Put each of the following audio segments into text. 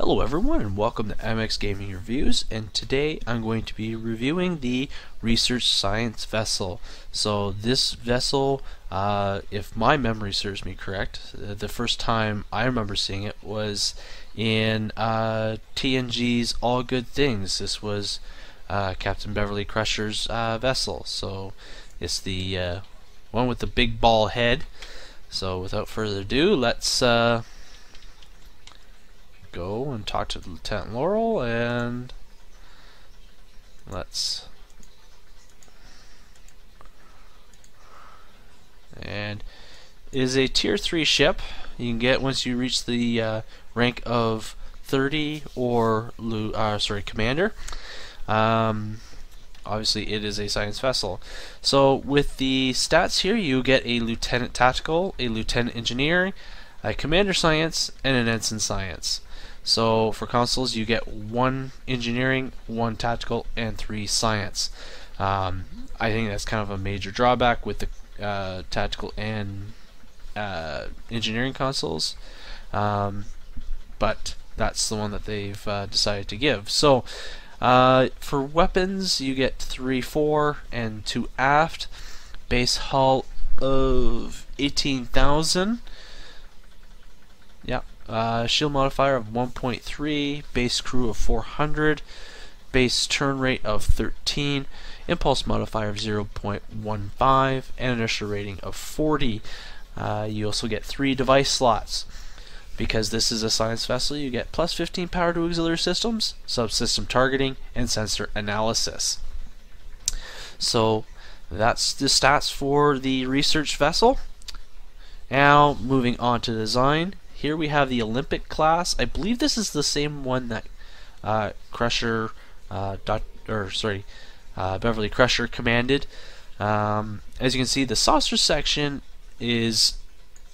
Hello everyone and welcome to MX Gaming Reviews, and today I'm going to be reviewing the Research Science Vessel. So this vessel, if my memory serves me correct, the first time I remember seeing it was in TNG's All Good Things. This was Captain Beverly Crusher's vessel. So it's the one with the big ball head. So without further ado, let's go and talk to Lieutenant Laurel, and and it is a tier 3 ship you can get once you reach the rank of 30 or commander. Obviously it is a science vessel. So with the stats here, you get a lieutenant tactical, a lieutenant engineering, a commander science, and an ensign science. So for consoles, you get 1 engineering, 1 tactical, and 3 science. I think that's kind of a major drawback with the tactical and engineering consoles, but that's the one that they've decided to give. So for weapons, you get 3 fore and 2 aft, base hull of 18,000. Yep. Shield modifier of 1.3, base crew of 400, base turn rate of 13, impulse modifier of 0.15, and inertia rating of 40. You also get 3 device slots. Because this is a science vessel, you get plus 15 power to auxiliary systems, subsystem targeting, and sensor analysis. So that's the stats for the research vessel. Now moving on to design. Here we have the Olympic class. I believe this is the same one that Beverly Crusher commanded. As you can see, the saucer section is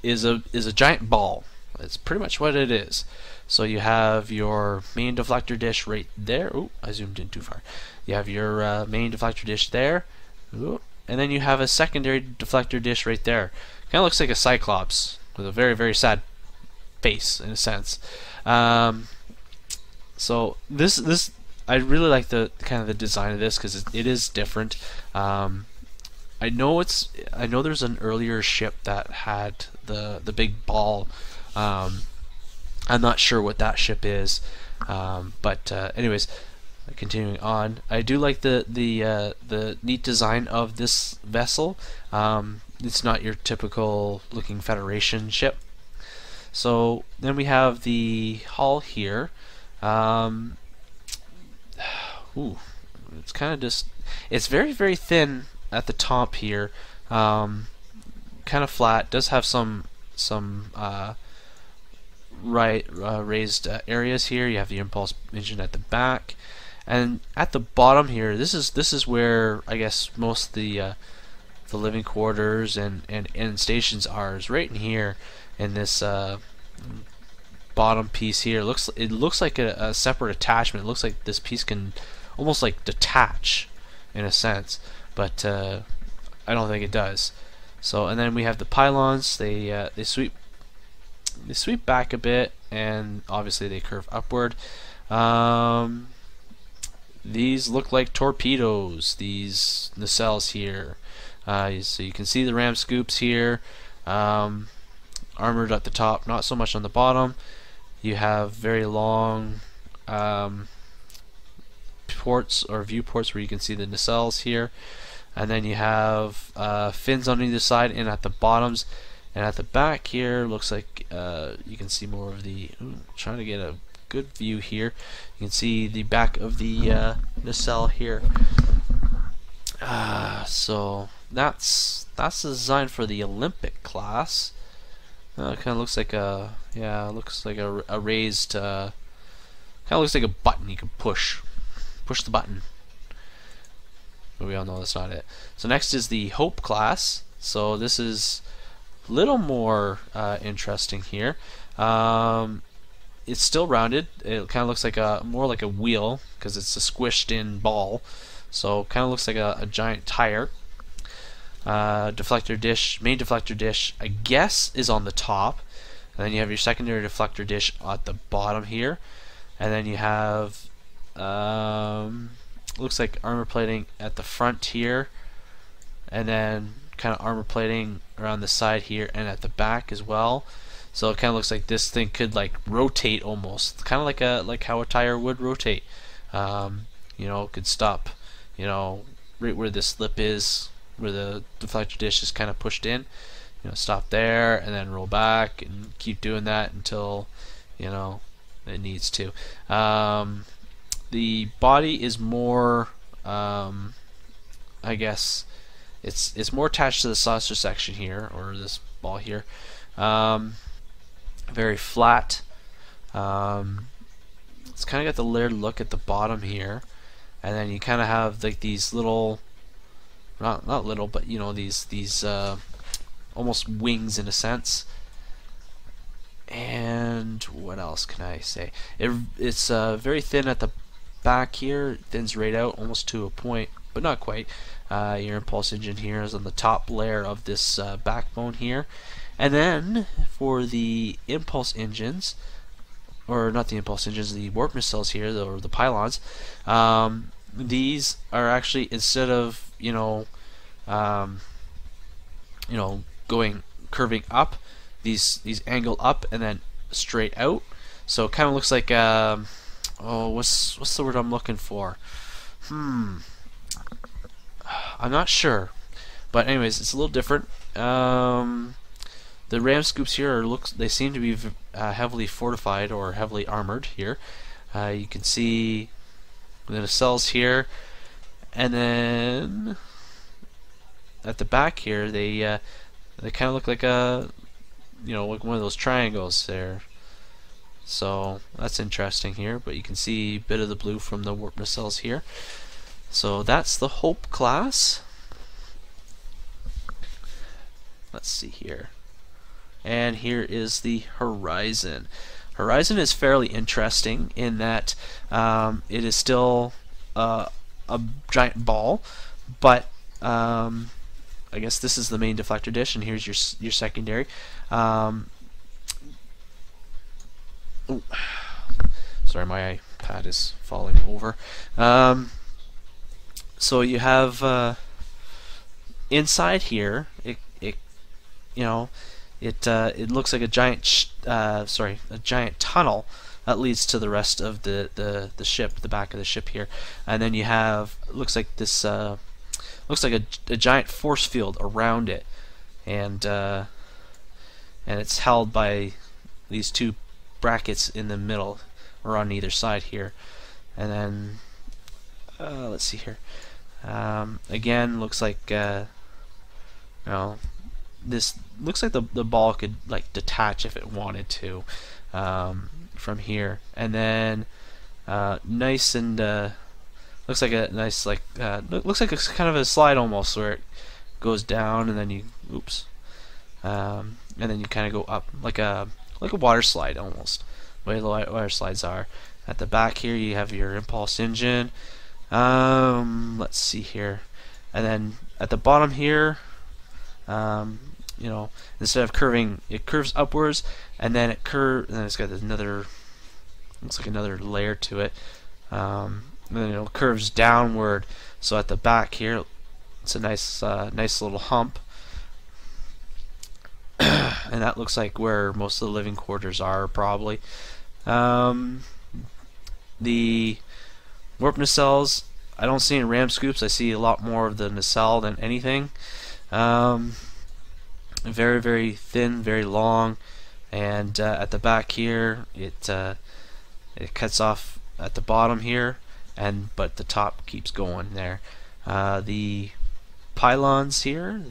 a giant ball. It's pretty much what it is. So you have your main deflector dish right there. Oh, I zoomed in too far. You have your main deflector dish there. Ooh, and then you have a secondary deflector dish right there. Kind of looks like a Cyclops with a very, very sad face in a sense. So this I really like the kind of the design of this because it is different. I know there's an earlier ship that had the big ball. I'm not sure what that ship is, but anyways, continuing on, I do like the neat design of this vessel. It's not your typical looking Federation ship. So then we have the hull here. It's kind of it's very, very thin at the top here. Kind of flat. Does have some raised areas here. You have the impulse engine at the back, and at the bottom here, this is where I guess most of the living quarters and end stations are, is right in here in this bottom piece here. It looks like a separate attachment. It looks like this piece can almost like detach in a sense, but I don't think it does. So, and then we have the pylons. They sweep back a bit, and obviously they curve upward. These look like torpedoes, these nacelles here. So you can see the ram scoops here. Armored at the top, not so much on the bottom. You have very long ports or viewports where you can see the nacelles here, and then you have fins on either side and at the bottoms. And at the back here, looks like you can see more of the. Trying to get a good view here. You can see the back of the nacelle here. So that's the design for the Olympic class. It kind of looks like a raised. Kind of looks like a button you can push the button. But we all know that's not it. So next is the Hope class. So this is little more interesting here. It's still rounded. It kind of looks like more like a wheel because it's a squished in ball. So kind of looks like a giant tire. Deflector dish, main deflector dish, I guess, is on the top, and then you have your secondary deflector dish at the bottom here. and then you have looks like armor plating at the front here, and then kind of armor plating around the side here and at the back as well. So it kind of looks like this thing could like rotate almost, kind of like how a tire would rotate. You know, it could stop, you know, right where this lip is, where the deflector dish is kind of pushed in. You know, stop there and then roll back and keep doing that until, you know, it needs to. The body is more, I guess, it's more attached to the saucer section here, or this ball here. Very flat. It's kind of got the layered look at the bottom here, and then you kind of have like these little, not little, but you know, these almost wings in a sense. And what else can I say? It's very thin at the back here. It thins right out almost to a point, but not quite. Your impulse engine here is on the top layer of this backbone here. And then for the impulse engines, or not the impulse engines, the warp nacelles here, or the pylons, these are actually, instead of going curving up, these angle up and then straight out. So it kind of looks like what's the word I'm looking for? I'm not sure, but anyways, it's a little different. The ram scoops here they seem to be heavily fortified or heavily armored here. You can see the nacelles here, and then at the back here they kind of look like like one of those triangles there. So that's interesting here, but you can see a bit of the blue from the warp nacelles here. So that's the Hope class. Let's see here. And here is the Horizon. Horizon is fairly interesting in that it is still a giant ball, but I guess this is the main deflector dish, and here's your secondary. Sorry, my iPad is falling over. So you have inside here, it looks like a giant giant tunnel that leads to the rest of the ship, the back of the ship here, and then you have, looks like this looks like a giant force field around it, and it's held by these two brackets in the middle or on either side here. And then let's see here. Again, looks like this looks like the ball could like detach if it wanted to from here, and then nice and looks like a nice looks like it's kind of a slide almost, where it goes down and then you and then you kind of go up like a water slide almost, the way the water slides are. At the back here you have your impulse engine. Let's see here, and then at the bottom here, instead of curving, it curves upwards, and then and then it's got another, looks like another layer to it, and then it curves downward. So at the back here, it's a nice little hump, and that looks like where most of the living quarters are probably. The warp nacelles, I don't see any ram scoops. I see a lot more of the nacelle than anything. Very, very thin, very long, and at the back here, it cuts off at the bottom here, but the top keeps going there. The pylons here,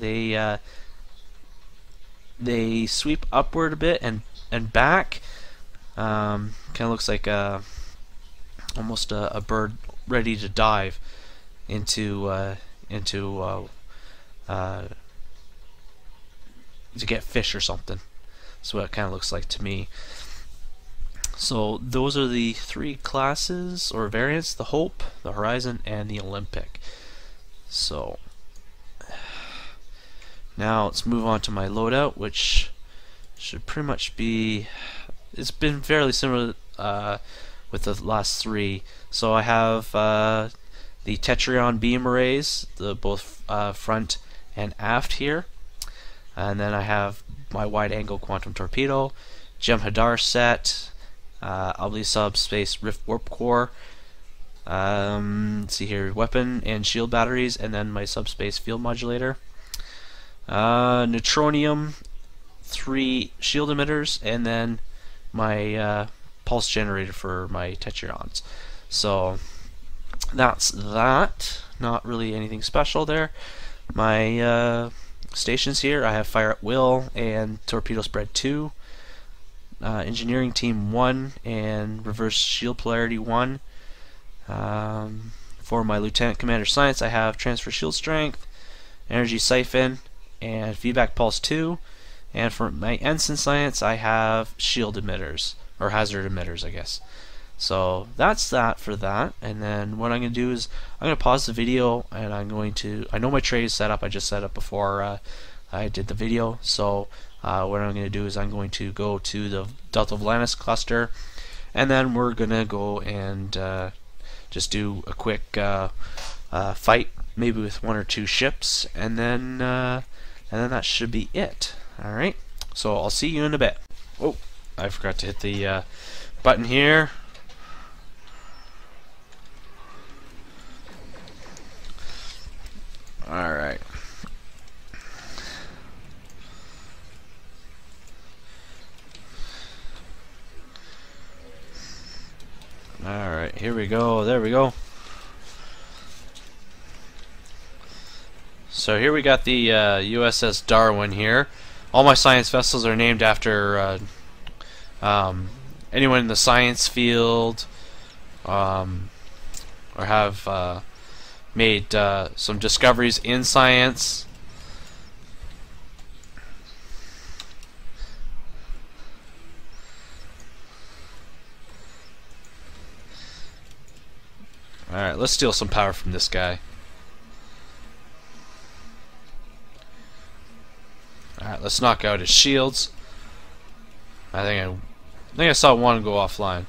they sweep upward a bit and back. Kind of looks like almost a bird ready to dive to get fish or something. That's what it kind of looks like to me. So those are the three classes or variants: the Hope, the Horizon, and the Olympic. So now let's move on to my loadout, which should pretty much be, it's been fairly similar with the last three. So I have the Tetrion beam arrays, both front and aft here, and then I have my wide-angle quantum torpedo, Jem'Hadar set, Obli subspace rift warp core. Let's see here, weapon and shield batteries, and then my subspace field modulator. Neutronium, 3 shield emitters, and then my pulse generator for my Tetrions. So that's that. Not really anything special there. My stations here, I have Fire at Will and Torpedo Spread 2. Engineering Team 1 and Reverse Shield Polarity 1. For my Lieutenant Commander Science, I have Transfer Shield Strength, Energy Siphon, and Feedback Pulse 2. And for my Ensign Science, I have Shield Emitters, or Hazard Emitters, I guess. So that's that for that. And then what I'm going to do is I'm going to pause the video, and I'm going to, I know my tray is set up, I just set up before I did the video. So what I'm going to do is I'm going to go to the Delta Volantis cluster, and then we're going to go and just do a quick fight, maybe with 1 or 2 ships, and then that should be it. Alright, so I'll see you in a bit. Oh, I forgot to hit the button here. Alright. Alright, here we go, there we go. So here we got the USS Darwin here. All my science vessels are named after anyone in the science field, or have made some discoveries in science. Alright, let's steal some power from this guy. Alright, let's knock out his shields. I think I saw one go offline.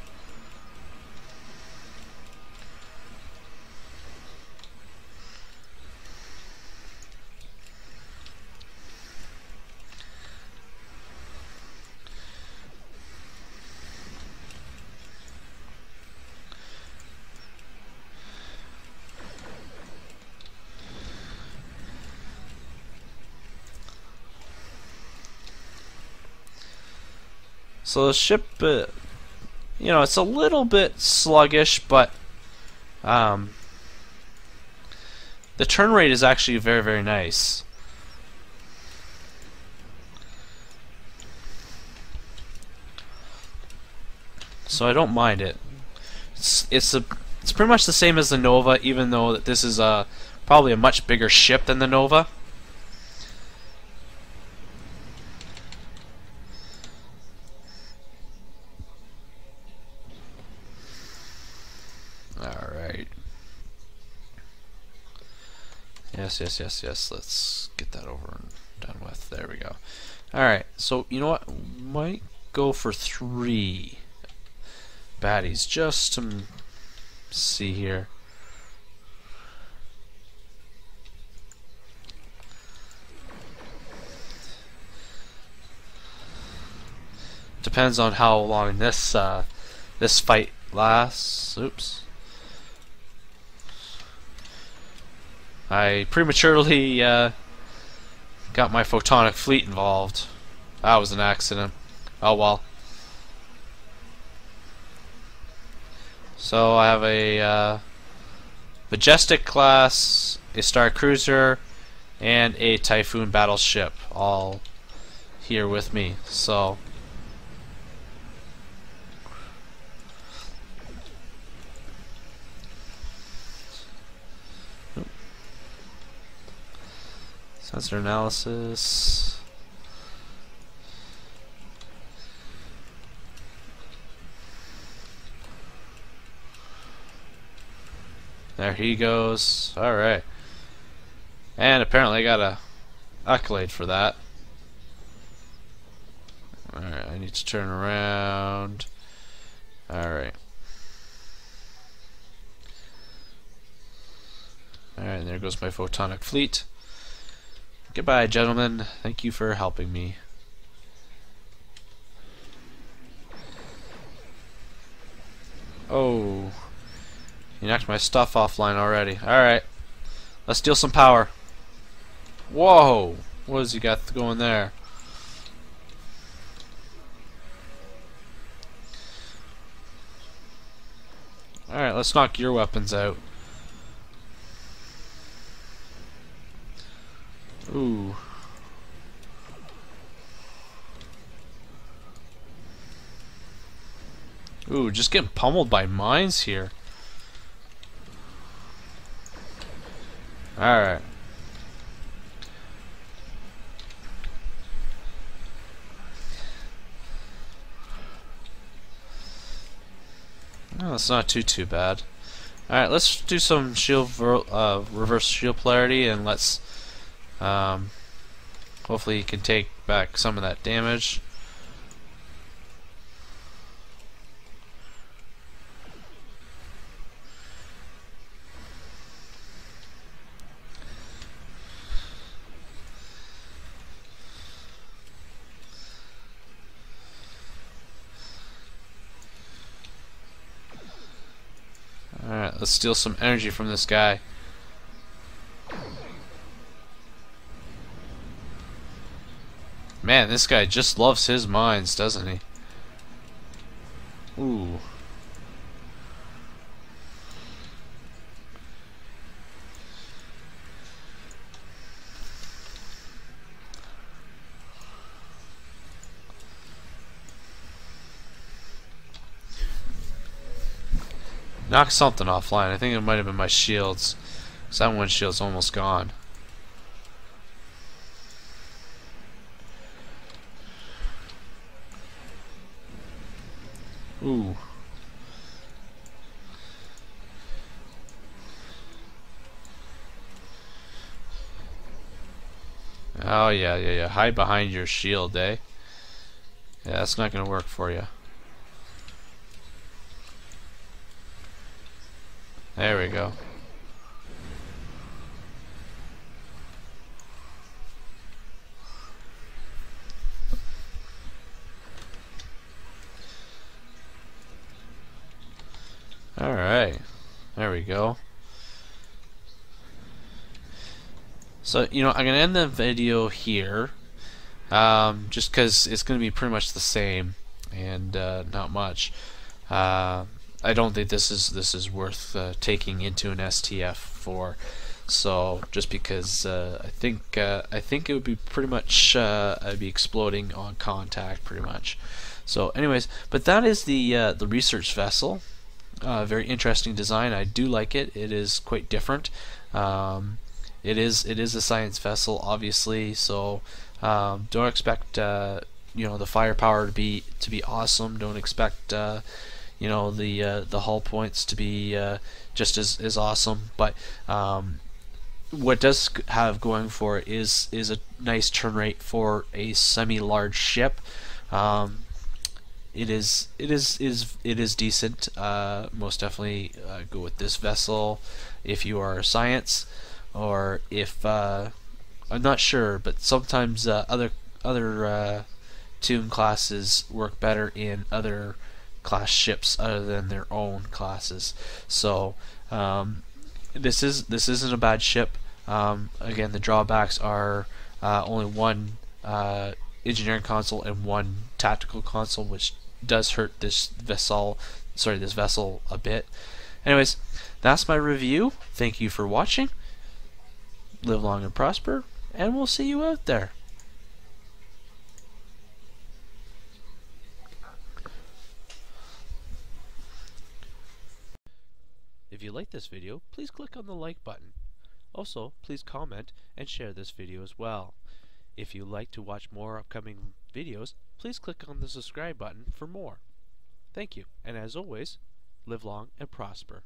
So the ship, you know, it's a little bit sluggish, but the turn rate is actually very, very nice. So I don't mind it. It's pretty much the same as the Nova, even though that this is probably a much bigger ship than the Nova. Alright. Yes. Let's get that over and done with. There we go. Alright, so you know what? Might go for 3 baddies just to see here. Depends on how long this this fight lasts. Oops. I prematurely got my photonic fleet involved. That was an accident. Oh well. So I have a Majestic class, a Star Cruiser, and a Typhoon battleship all here with me. So sensor analysis. There he goes. Alright. And apparently I got a accolade for that. Alright, I need to turn around. Alright. Alright, there goes my photonic fleet. Goodbye, gentlemen. Thank you for helping me. Oh. You knocked my stuff offline already. Alright. Let's steal some power. Whoa! What has he got going there? Alright, let's knock your weapons out. Ooh. Ooh, just getting pummeled by mines here. Alright. Oh, it's not too bad. Alright, let's do some shield reverse shield polarity, and let's hopefully you can take back some of that damage. Alright, let's steal some energy from this guy. Man, this guy just loves his mines, doesn't he? Ooh. Knock something offline. I think it might have been my shields. 'Cause that one shield's almost gone. Ooh. Oh yeah. Hide behind your shield, eh? Yeah, that's not gonna work for you. There we go. Alright. There we go. So, you know, I'm going to end the video here. Just because it's going to be pretty much the same. And not much. I don't think this is worth taking into an STF for. So just because I think it would be pretty much I'd be exploding on contact pretty much. So anyways, but that is the research vessel. Very interesting design. I do like it. It is quite different. It is a science vessel, obviously. So don't expect you know, the firepower to be awesome. Don't expect you know, the hull points to be just as awesome. But what does have going for it is a nice turn rate for a semi-large ship. It is decent. Most definitely go with this vessel if you are science, or if I'm not sure, but sometimes other tune classes work better in other class ships other than their own classes. So this isn't a bad ship. Again, the drawbacks are only one engineering console and one tactical console, which does hurt this vessel a bit. Anyways, that's my review. Thank you for watching. Live long and prosper, and we'll see you out there. If you like this video, please click on the like button. Also, please comment and share this video as well. If you'd like to watch more upcoming videos, please click on the subscribe button for more. Thank you, and as always, live long and prosper.